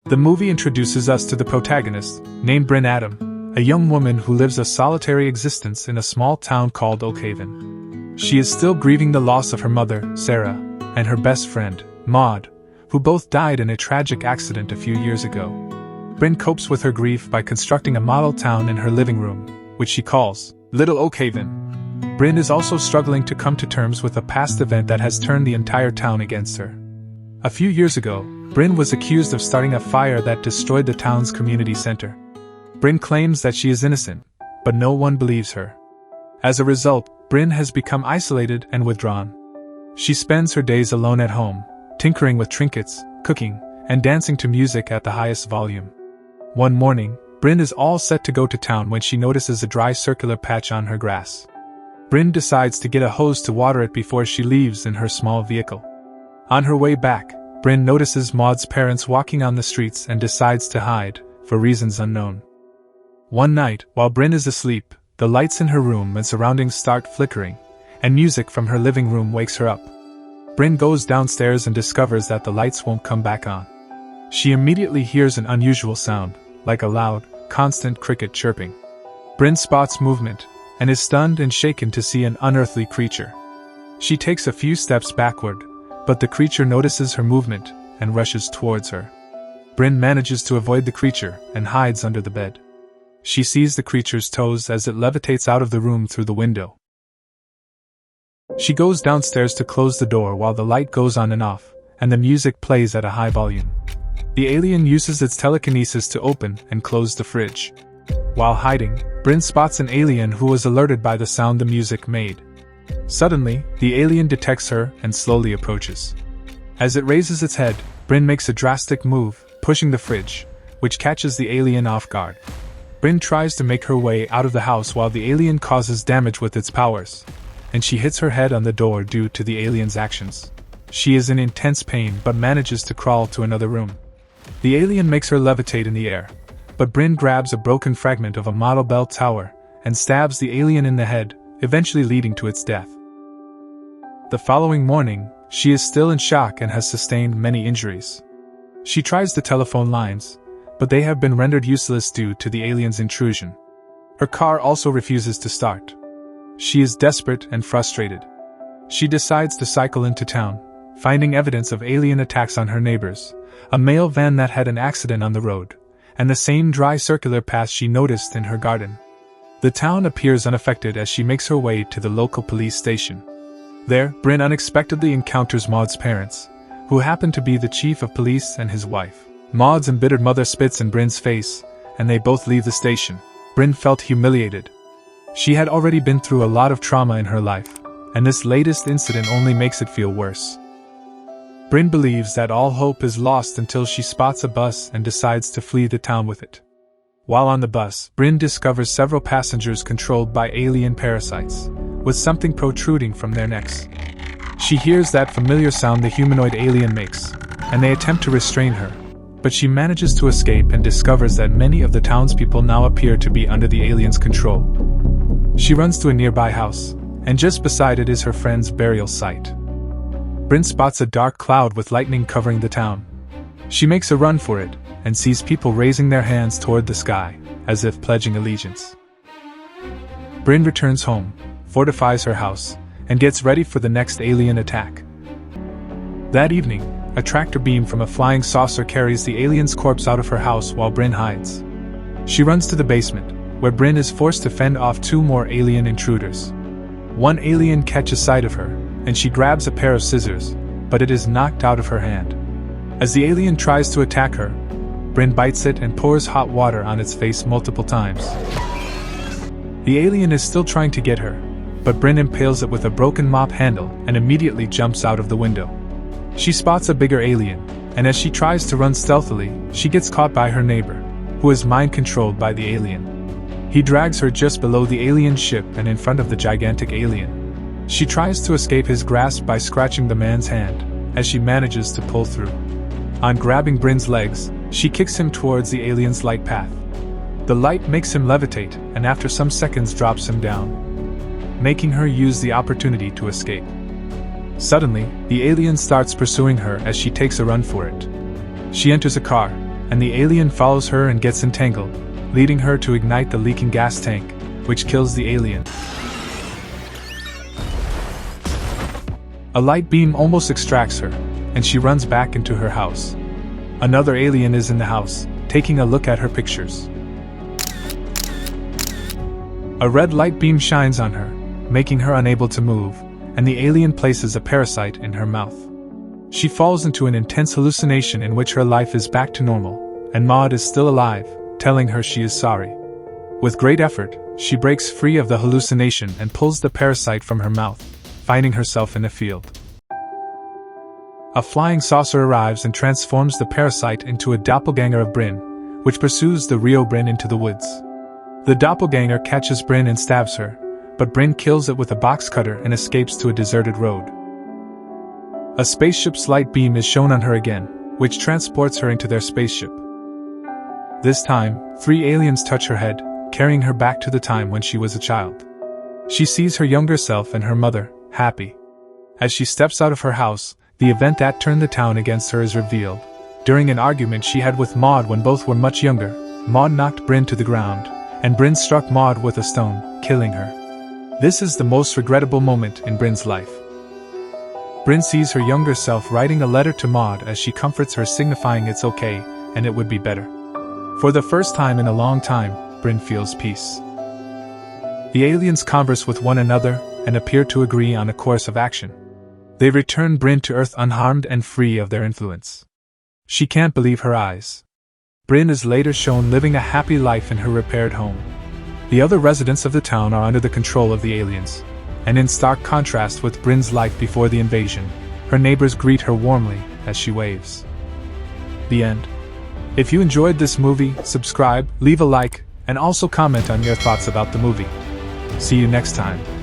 The movie introduces us to the protagonist, named Brynn Adam, a young woman who lives a solitary existence in a small town called Oakhaven. She is still grieving the loss of her mother, Sarah, and her best friend, Maud, who both died in a tragic accident a few years ago. Brynn copes with her grief by constructing a model town in her living room, which she calls Little Oakhaven. Brynn is also struggling to come to terms with a past event that has turned the entire town against her. A few years ago, Brynn was accused of starting a fire that destroyed the town's community center. Brynn claims that she is innocent, but no one believes her. As a result, Brynn has become isolated and withdrawn. She spends her days alone at home, tinkering with trinkets, cooking, and dancing to music at the highest volume. One morning, Brynn is all set to go to town when she notices a dry circular patch on her grass. Brynn decides to get a hose to water it before she leaves in her small vehicle. On her way back, Brynn notices Maud's parents walking on the streets and decides to hide, for reasons unknown. One night, while Brynn is asleep, the lights in her room and surroundings start flickering, and music from her living room wakes her up. Brynn goes downstairs and discovers that the lights won't come back on. She immediately hears an unusual sound, like a loud, constant cricket chirping. Brynn spots movement, and is stunned and shaken to see an unearthly creature. She takes a few steps backward, but the creature notices her movement and rushes towards her. Brynn manages to avoid the creature and hides under the bed. She sees the creature's toes as it levitates out of the room through the window. She goes downstairs to close the door while the light goes on and off, and the music plays at a high volume. The alien uses its telekinesis to open and close the fridge. While hiding, Brynn spots an alien who was alerted by the sound the music made. Suddenly, the alien detects her and slowly approaches. As it raises its head, Brynn makes a drastic move, pushing the fridge, which catches the alien off guard. Brynn tries to make her way out of the house while the alien causes damage with its powers, and she hits her head on the door due to the alien's actions. She is in intense pain but manages to crawl to another room. The alien makes her levitate in the air, but Brynn grabs a broken fragment of a model bell tower and stabs the alien in the head, eventually leading to its death. The following morning, she is still in shock and has sustained many injuries. She tries the telephone lines, but they have been rendered useless due to the alien's intrusion. Her car also refuses to start. She is desperate and frustrated. She decides to cycle into town, finding evidence of alien attacks on her neighbors, a mail van that had an accident on the road, and the same dry circular path she noticed in her garden. The town appears unaffected as she makes her way to the local police station. There, Brynn unexpectedly encounters Maud's parents, who happen to be the chief of police and his wife. Maud's embittered mother spits in Brynn's face, and they both leave the station. Brynn felt humiliated. She had already been through a lot of trauma in her life, and this latest incident only makes it feel worse. Brynn believes that all hope is lost until she spots a bus and decides to flee the town with it. While on the bus, Brynn discovers several passengers controlled by alien parasites, with something protruding from their necks. She hears that familiar sound the humanoid alien makes, and they attempt to restrain her, but she manages to escape and discovers that many of the townspeople now appear to be under the alien's control. She runs to a nearby house, and just beside it is her friend's burial site. Brynn spots a dark cloud with lightning covering the town. She makes a run for it, and sees people raising their hands toward the sky, as if pledging allegiance. Brynn returns home, fortifies her house, and gets ready for the next alien attack. That evening, a tractor beam from a flying saucer carries the alien's corpse out of her house while Brynn hides. She runs to the basement, where Brynn is forced to fend off two more alien intruders. One alien catches sight of her, and she grabs a pair of scissors, but it is knocked out of her hand. As the alien tries to attack her, Brynn bites it and pours hot water on its face multiple times. The alien is still trying to get her, but Brynn impales it with a broken mop handle and immediately jumps out of the window. She spots a bigger alien, and as she tries to run stealthily, she gets caught by her neighbor, who is mind-controlled by the alien. He drags her just below the alien ship and in front of the gigantic alien. She tries to escape his grasp by scratching the man's hand, as she manages to pull through. On grabbing Brynn's legs, she kicks him towards the alien's light path. The light makes him levitate, and after some seconds drops him down, making her use the opportunity to escape. Suddenly, the alien starts pursuing her as she takes a run for it. She enters a car, and the alien follows her and gets entangled, leading her to ignite the leaking gas tank, which kills the alien. A light beam almost extracts her, and she runs back into her house. Another alien is in the house, taking a look at her pictures. A red light beam shines on her, making her unable to move, and the alien places a parasite in her mouth. She falls into an intense hallucination in which her life is back to normal, and Maud is still alive, telling her she is sorry. With great effort, she breaks free of the hallucination and pulls the parasite from her mouth, finding herself in a field. A flying saucer arrives and transforms the parasite into a doppelganger of Brynn, which pursues the real Brynn into the woods. The doppelganger catches Brynn and stabs her, but Brynn kills it with a box cutter and escapes to a deserted road. A spaceship's light beam is shown on her again, which transports her into their spaceship. This time, 3 aliens touch her head, carrying her back to the time when she was a child. She sees her younger self and her mother, happy. As she steps out of her house, the event that turned the town against her is revealed. During an argument she had with Maud when both were much younger, Maud knocked Brynn to the ground, and Brynn struck Maud with a stone, killing her. This is the most regrettable moment in Brynn's life. Brynn sees her younger self writing a letter to Maud as she comforts her, signifying it's okay, and it would be better. For the first time in a long time, Brynn feels peace. The aliens converse with one another and appear to agree on a course of action. They return Brynn to Earth unharmed and free of their influence. She can't believe her eyes. Brynn is later shown living a happy life in her repaired home. The other residents of the town are under the control of the aliens, and in stark contrast with Brynn's life before the invasion, her neighbors greet her warmly as she waves. The end. If you enjoyed this movie, subscribe, leave a like, and also comment on your thoughts about the movie. See you next time.